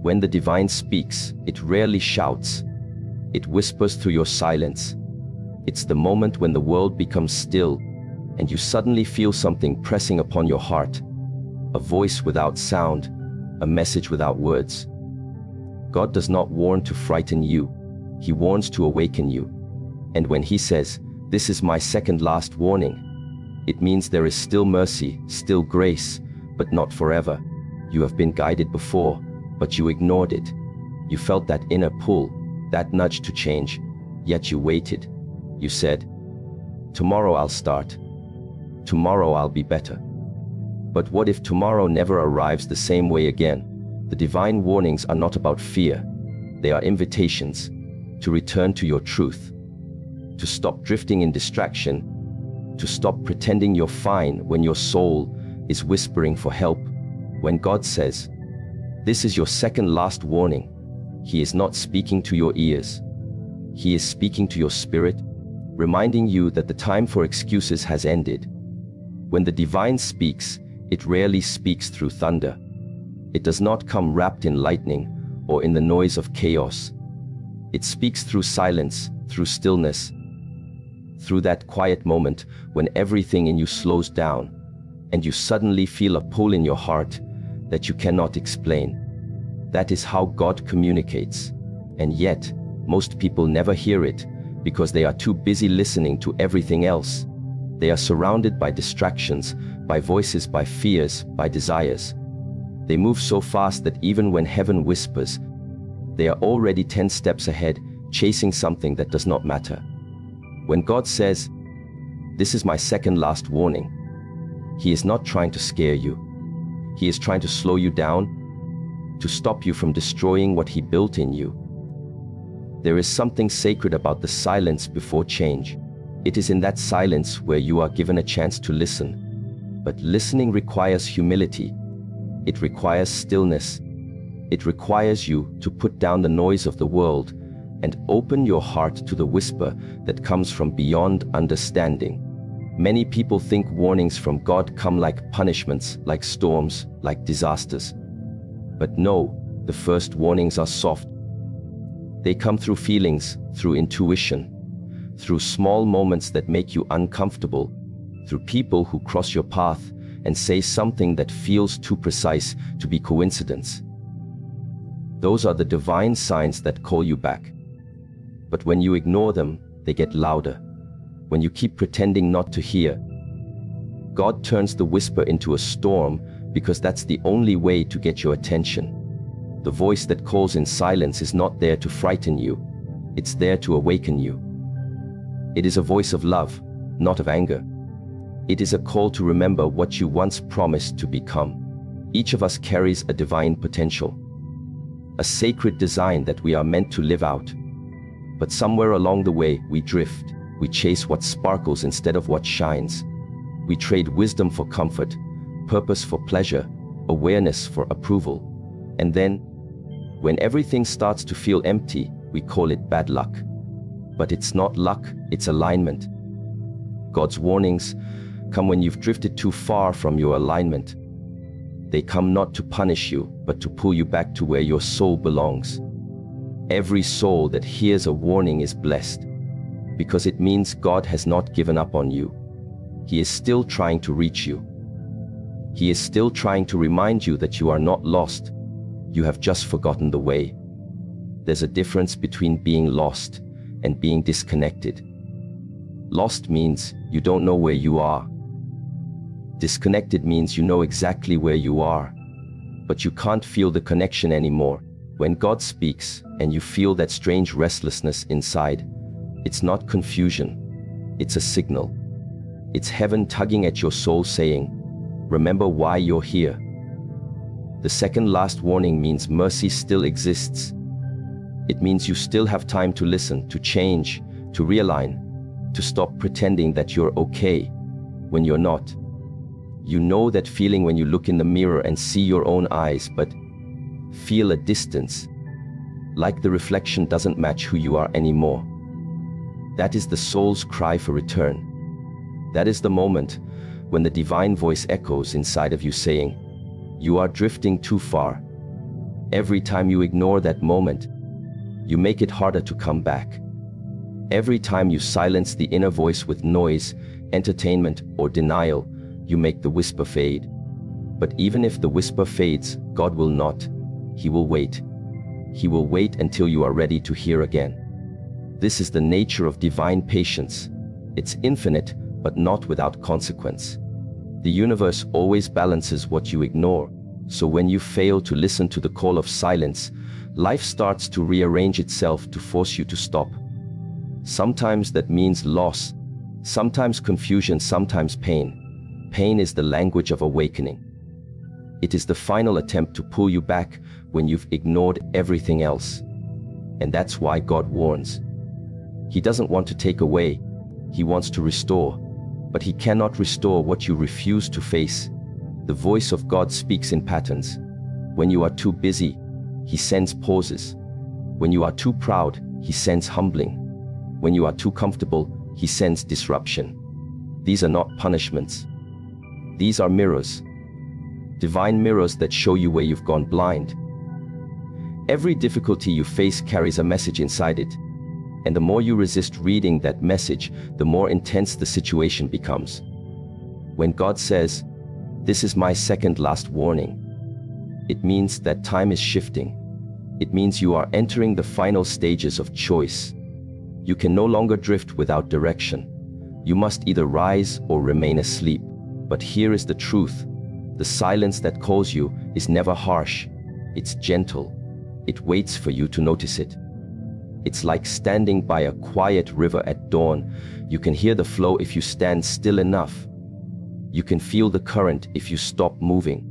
When the divine speaks, it rarely shouts. It whispers through your silence. It's the moment when the world becomes still and you suddenly feel something pressing upon your heart. A voice without sound, a message without words. God does not warn to frighten you. He warns to awaken you. And when he says, "This is my second last warning," it means there is still mercy, still grace, but not forever. You have been guided before, but you ignored it. You felt that inner pull, that nudge to change, yet you waited. You said, "Tomorrow I'll start. Tomorrow I'll be better." But what if tomorrow never arrives the same way again? The divine warnings are not about fear. They are invitations to return to your truth, to stop drifting in distraction, to stop pretending you're fine when your soul is whispering for help. When God says, "This is your second last warning," he is not speaking to your ears. He is speaking to your spirit, reminding you that the time for excuses has ended. When the divine speaks, it rarely speaks through thunder. It does not come wrapped in lightning or in the noise of chaos. It speaks through silence, through stillness, through that quiet moment when everything in you slows down and you suddenly feel a pull in your heart that you cannot explain. That is how God communicates. And yet, most people never hear it because they are too busy listening to everything else. They are surrounded by distractions, by voices, by fears, by desires. They move so fast that even when heaven whispers, they are already 10 steps ahead, chasing something that does not matter. When God says, "This is my second last warning," he is not trying to scare you. He is trying to slow you down, to stop you from destroying what he built in you. There is something sacred about the silence before change. It is in that silence where you are given a chance to listen. But listening requires humility. It requires stillness. It requires you to put down the noise of the world and open your heart to the whisper that comes from beyond understanding. Many people think warnings from God come like punishments, like storms, like disasters. But no, the first warnings are soft. They come through feelings, through intuition, through small moments that make you uncomfortable, through people who cross your path and say something that feels too precise to be coincidence. Those are the divine signs that call you back. But when you ignore them, they get louder. When you keep pretending not to hear, God turns the whisper into a storm because that's the only way to get your attention. The voice that calls in silence is not there to frighten you. It's there to awaken you. It is a voice of love, not of anger. It is a call to remember what you once promised to become. Each of us carries a divine potential, a sacred design that we are meant to live out. But somewhere along the way, we drift. We chase what sparkles instead of what shines. We trade wisdom for comfort, purpose for pleasure, awareness for approval. And then, when everything starts to feel empty, we call it bad luck. But it's not luck, it's alignment. God's warnings come when you've drifted too far from your alignment. They come not to punish you, but to pull you back to where your soul belongs. Every soul that hears a warning is blessed, because it means God has not given up on you. He is still trying to reach you. He is still trying to remind you that you are not lost. You have just forgotten the way. There's a difference between being lost and being disconnected. Lost means you don't know where you are. Disconnected means you know exactly where you are, but you can't feel the connection anymore. When God speaks and you feel that strange restlessness inside, it's not confusion, it's a signal. It's heaven tugging at your soul saying, remember why you're here. The second last warning means mercy still exists. It means you still have time to listen, to change, to realign, to stop pretending that you're okay when you're not. You know that feeling when you look in the mirror and see your own eyes, but feel a distance, like the reflection doesn't match who you are anymore. That is the soul's cry for return. That is the moment when the divine voice echoes inside of you saying, you are drifting too far. Every time you ignore that moment, you make it harder to come back. Every time you silence the inner voice with noise, entertainment, or denial, you make the whisper fade. But even if the whisper fades, God will not. He will wait. He will wait until you are ready to hear again. This is the nature of divine patience. It's infinite, but not without consequence. The universe always balances what you ignore. So when you fail to listen to the call of silence, life starts to rearrange itself to force you to stop. Sometimes that means loss, sometimes confusion, sometimes pain. Pain is the language of awakening. It is the final attempt to pull you back when you've ignored everything else. And that's why God warns. He doesn't want to take away, He wants to restore. But He cannot restore what you refuse to face. The voice of God speaks in patterns. When you are too busy, He sends pauses. When you are too proud, He sends humbling. When you are too comfortable, He sends disruption. These are not punishments. These are mirrors. Divine mirrors that show you where you've gone blind. Every difficulty you face carries a message inside it. And the more you resist reading that message, the more intense the situation becomes. When God says, "This is my second last warning," it means that time is shifting. It means you are entering the final stages of choice. You can no longer drift without direction. You must either rise or remain asleep. But here is the truth. The silence that calls you is never harsh. It's gentle. It waits for you to notice it. It's like standing by a quiet river at dawn. You can hear the flow if you stand still enough. You can feel the current if you stop moving.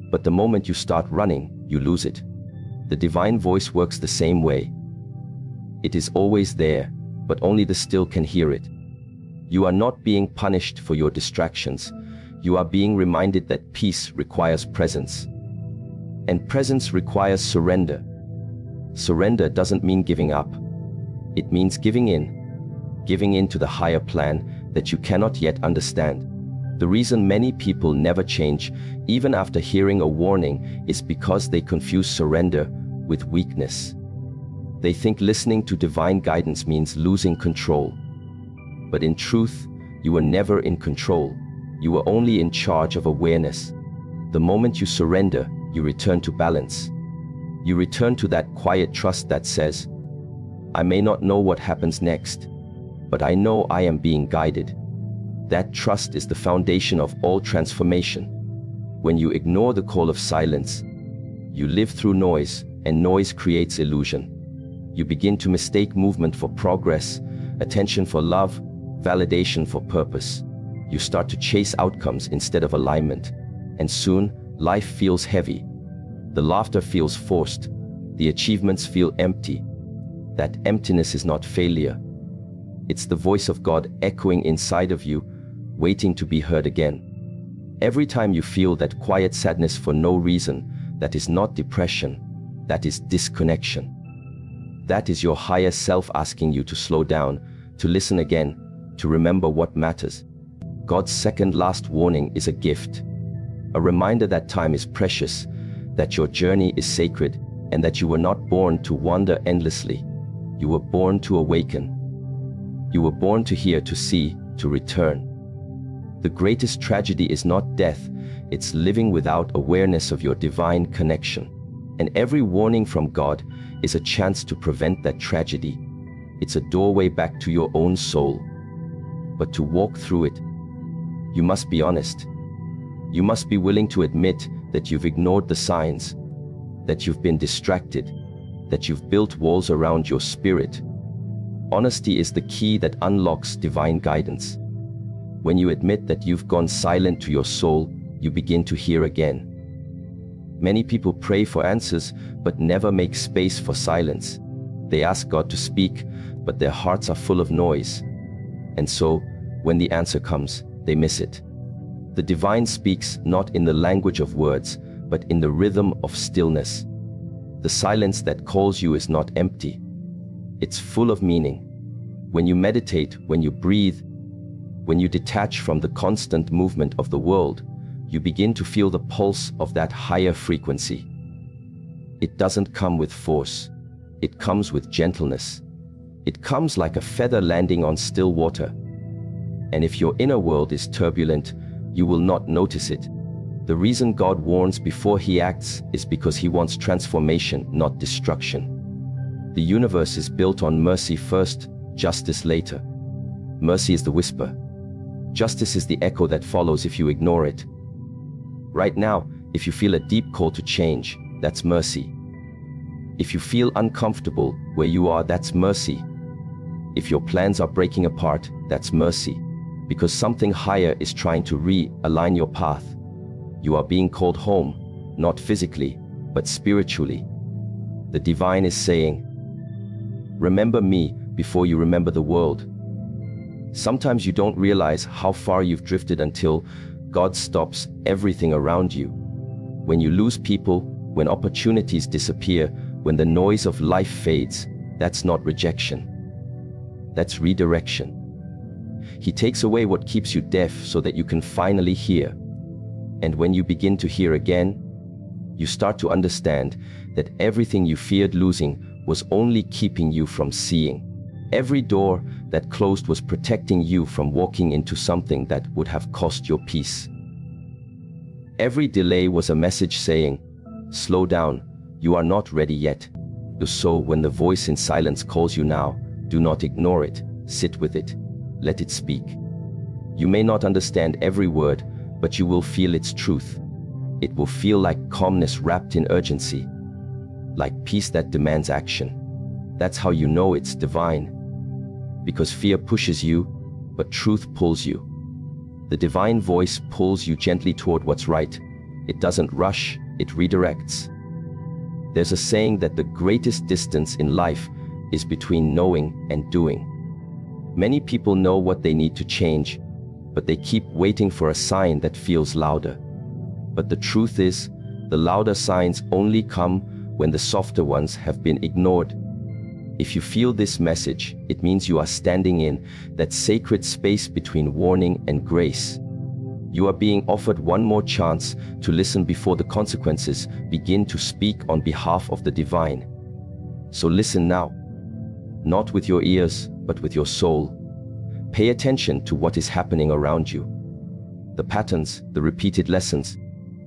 But the moment you start running, you lose it. The divine voice works the same way. It is always there, but only the still can hear it. You are not being punished for your distractions. You are being reminded that peace requires presence. And presence requires surrender. Surrender doesn't mean giving up. It means giving in to the higher plan that you cannot yet understand. The reason many people never change, even after hearing a warning, is because they confuse surrender with weakness. They think listening to divine guidance means losing control. But in truth, you were never in control. You were only in charge of awareness. The moment you surrender, you return to balance. You return to that quiet trust that says, "I may not know what happens next, but I know I am being guided." That trust is the foundation of all transformation. When you ignore the call of silence, you live through noise, and noise creates illusion. You begin to mistake movement for progress, attention for love, validation for purpose. You start to chase outcomes instead of alignment. And soon, life feels heavy. The laughter feels forced. The achievements feel empty. That emptiness is not failure. It's the voice of God echoing inside of you, waiting to be heard again. Every time you feel that quiet sadness for no reason, that is not depression, that is disconnection. That is your higher self asking you to slow down, to listen again, to remember what matters. God's second last warning is a gift. A reminder that time is precious, that your journey is sacred, and that you were not born to wander endlessly. You were born to awaken. You were born to hear, to see, to return. The greatest tragedy is not death, it's living without awareness of your divine connection. And every warning from God is a chance to prevent that tragedy. It's a doorway back to your own soul. But to walk through it, you must be honest. You must be willing to admit that you've ignored the signs, that you've been distracted, that you've built walls around your spirit. Honesty is the key that unlocks divine guidance. When you admit that you've gone silent to your soul, you begin to hear again. Many people pray for answers, but never make space for silence. They ask God to speak, but their hearts are full of noise. And so, when the answer comes, they miss it. The divine speaks not in the language of words, but in the rhythm of stillness. The silence that calls you is not empty. It's full of meaning. When you meditate, when you breathe, when you detach from the constant movement of the world, you begin to feel the pulse of that higher frequency. It doesn't come with force. It comes with gentleness. It comes like a feather landing on still water. And if your inner world is turbulent, you will not notice it. The reason God warns before he acts is because he wants transformation, not destruction. The universe is built on mercy first, justice later. Mercy is the whisper. Justice is the echo that follows if you ignore it. Right now, if you feel a deep call to change, that's mercy. If you feel uncomfortable where you are, that's mercy. If your plans are breaking apart, that's mercy. Because something higher is trying to realign your path. You are being called home, not physically, but spiritually. The divine is saying, remember me before you remember the world. Sometimes you don't realize how far you've drifted until God stops everything around you. When you lose people, when opportunities disappear, when the noise of life fades, that's not rejection. That's redirection. He takes away what keeps you deaf so that you can finally hear. And when you begin to hear again, you start to understand that everything you feared losing was only keeping you from seeing. Every door that closed was protecting you from walking into something that would have cost your peace. Every delay was a message saying, slow down, you are not ready yet. So when the voice in silence calls you now, do not ignore it, sit with it, let it speak. You may not understand every word, but you will feel its truth. It will feel like calmness wrapped in urgency, like peace that demands action. That's how you know it's divine. Because fear pushes you, but truth pulls you. The divine voice pulls you gently toward what's right. It doesn't rush, it redirects. There's a saying that the greatest distance in life is between knowing and doing. Many people know what they need to change, but they keep waiting for a sign that feels louder. But the truth is, the louder signs only come when the softer ones have been ignored. If you feel this message, it means you are standing in that sacred space between warning and grace. You are being offered one more chance to listen before the consequences begin to speak on behalf of the divine. So listen now, not with your ears, but with your soul. Pay attention to what is happening around you. The patterns, the repeated lessons,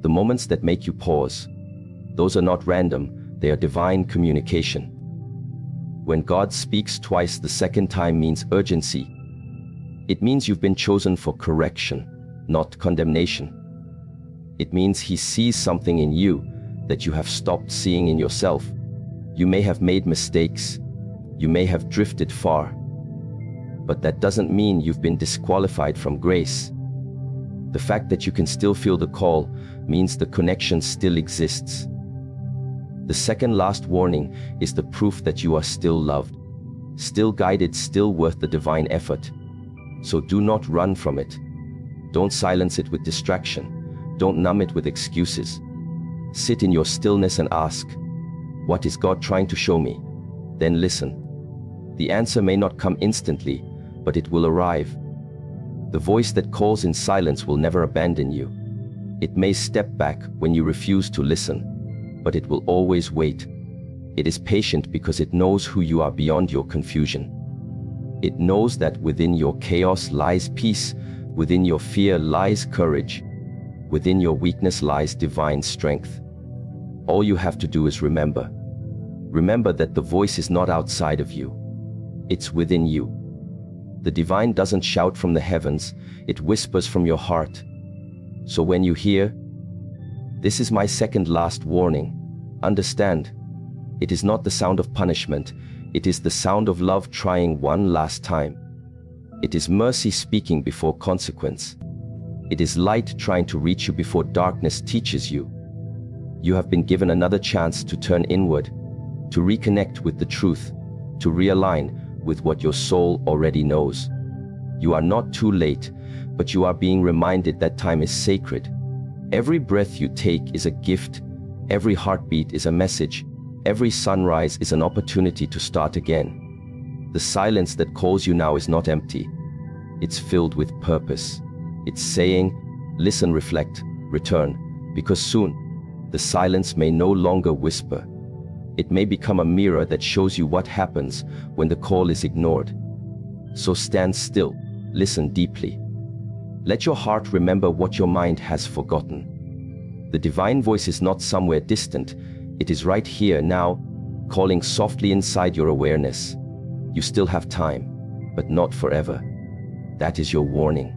the moments that make you pause. Those are not random, they are divine communication. When God speaks twice, the second time means urgency. It means you've been chosen for correction, not condemnation. It means he sees something in you that you have stopped seeing in yourself. You may have made mistakes. You may have drifted far. But that doesn't mean you've been disqualified from grace. The fact that you can still feel the call means the connection still exists. The second last warning is the proof that you are still loved, still guided, still worth the divine effort. So do not run from it. Don't silence it with distraction. Don't numb it with excuses. Sit in your stillness and ask, what is God trying to show me? Then listen. The answer may not come instantly, but it will arrive. The voice that calls in silence will never abandon you. It may step back when you refuse to listen, but it will always wait. It is patient because it knows who you are beyond your confusion. It knows that within your chaos lies peace, within your fear lies courage, within your weakness lies divine strength. All you have to do is remember. Remember that the voice is not outside of you. It's within you. The divine doesn't shout from the heavens, it whispers from your heart. So when you hear, "This is my second last warning," understand, it is not the sound of punishment, it is the sound of love trying one last time. It is mercy speaking before consequence. It is light trying to reach you before darkness teaches you. You have been given another chance to turn inward, to reconnect with the truth, to realign with what your soul already knows. You are not too late, but you are being reminded that time is sacred. Every breath you take is a gift, every heartbeat is a message, every sunrise is an opportunity to start again. The silence that calls you now is not empty. It's filled with purpose. It's saying, listen, reflect, return, because soon the silence may no longer whisper, It may become a mirror that shows you what happens when the call is ignored. So stand still, listen deeply. Let your heart remember what your mind has forgotten. The divine voice is not somewhere distant. It is right here now, calling softly inside your awareness. You still have time, but not forever. That is your warning.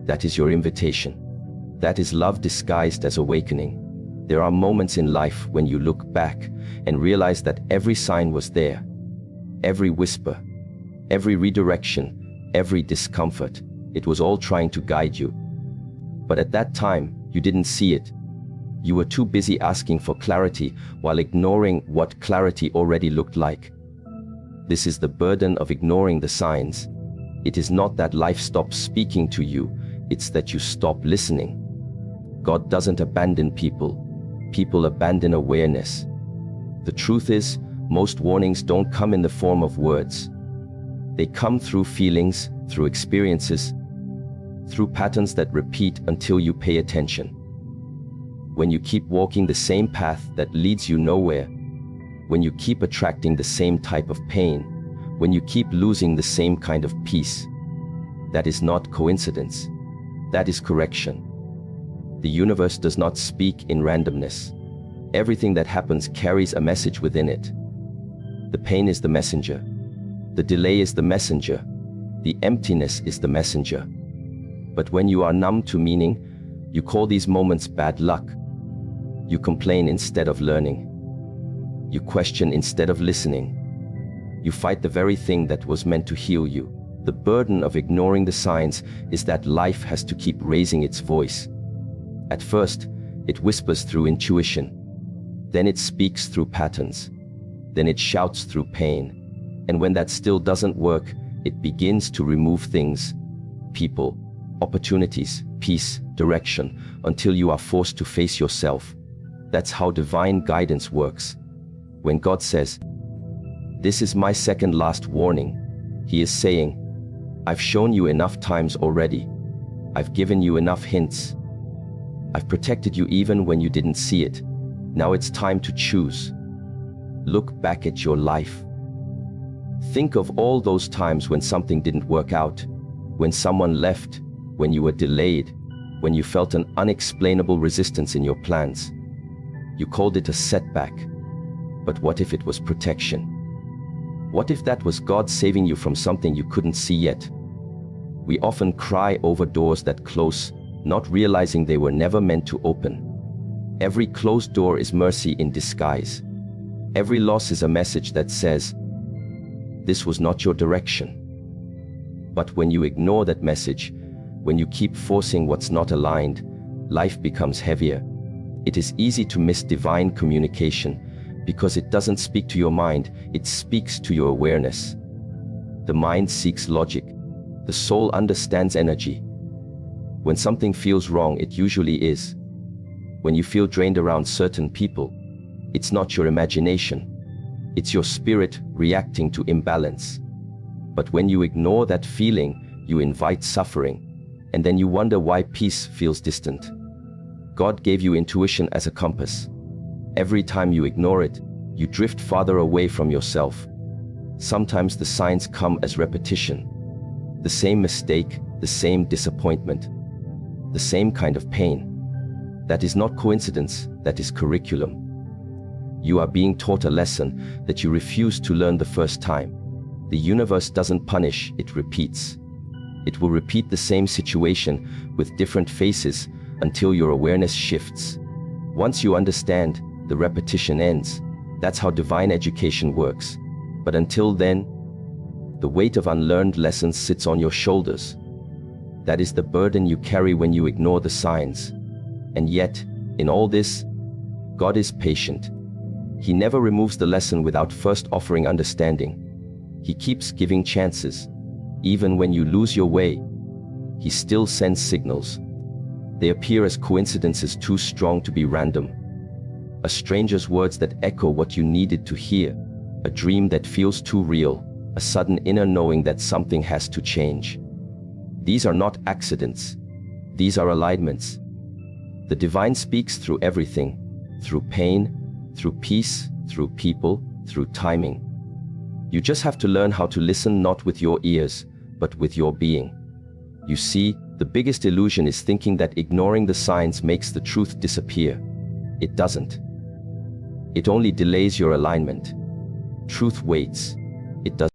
That is your invitation. That is love disguised as awakening. There are moments in life when you look back and realize that every sign was there. Every whisper, every redirection, every discomfort, it was all trying to guide you. But at that time, you didn't see it. You were too busy asking for clarity while ignoring what clarity already looked like. This is the burden of ignoring the signs. It is not that life stops speaking to you, it's that you stop listening. God doesn't abandon people. People abandon awareness. The truth is, most warnings don't come in the form of words. They come through feelings, through experiences, through patterns that repeat until you pay attention. When you keep walking the same path that leads you nowhere, when you keep attracting the same type of pain, when you keep losing the same kind of peace, that is not coincidence. That is correction. The universe does not speak in randomness. Everything that happens carries a message within it. The pain is the messenger. The delay is the messenger. The emptiness is the messenger. But when you are numb to meaning, you call these moments bad luck. You complain instead of learning. You question instead of listening. You fight the very thing that was meant to heal you. The burden of ignoring the signs is that life has to keep raising its voice. At first, it whispers through intuition. Then it speaks through patterns. Then it shouts through pain. And when that still doesn't work, it begins to remove things, people, opportunities, peace, direction, until you are forced to face yourself. That's how divine guidance works. When God says, "This is my second last warning," He is saying, "I've shown you enough times already. I've given you enough hints. I've protected you even when you didn't see it. Now it's time to choose." Look back at your life. Think of all those times when something didn't work out, when someone left, when you were delayed, when you felt an unexplainable resistance in your plans. You called it a setback. But what if it was protection? What if that was God saving you from something you couldn't see yet? We often cry over doors that close, not realizing they were never meant to open. Every closed door is mercy in disguise. Every loss is a message that says, "This was not your direction." But when you ignore that message, when you keep forcing what's not aligned, life becomes heavier. It is easy to miss divine communication because it doesn't speak to your mind, it speaks to your awareness. The mind seeks logic. The soul understands energy. When something feels wrong, it usually is. When you feel drained around certain people, it's not your imagination. It's your spirit reacting to imbalance. But when you ignore that feeling, you invite suffering, and then you wonder why peace feels distant. God gave you intuition as a compass. Every time you ignore it, you drift farther away from yourself. Sometimes the signs come as repetition. The same mistake, the same disappointment, the same kind of pain. That is not coincidence, that is curriculum. You are being taught a lesson that you refuse to learn the first time. The universe doesn't punish, it repeats. It will repeat the same situation with different faces until your awareness shifts. Once you understand, the repetition ends. That's how divine education works. But until then, the weight of unlearned lessons sits on your shoulders. That is the burden you carry when you ignore the signs. And yet, in all this, God is patient. He never removes the lesson without first offering understanding. He keeps giving chances. Even when you lose your way, He still sends signals. They appear as coincidences too strong to be random. A stranger's words that echo what you needed to hear. A dream that feels too real. A sudden inner knowing that something has to change. These are not accidents. These are alignments. The divine speaks through everything. Through pain, through peace, through people, through timing. You just have to learn how to listen not with your ears, but with your being. You see, the biggest illusion is thinking that ignoring the signs makes the truth disappear. It doesn't. It only delays your alignment. Truth waits. It doesn't.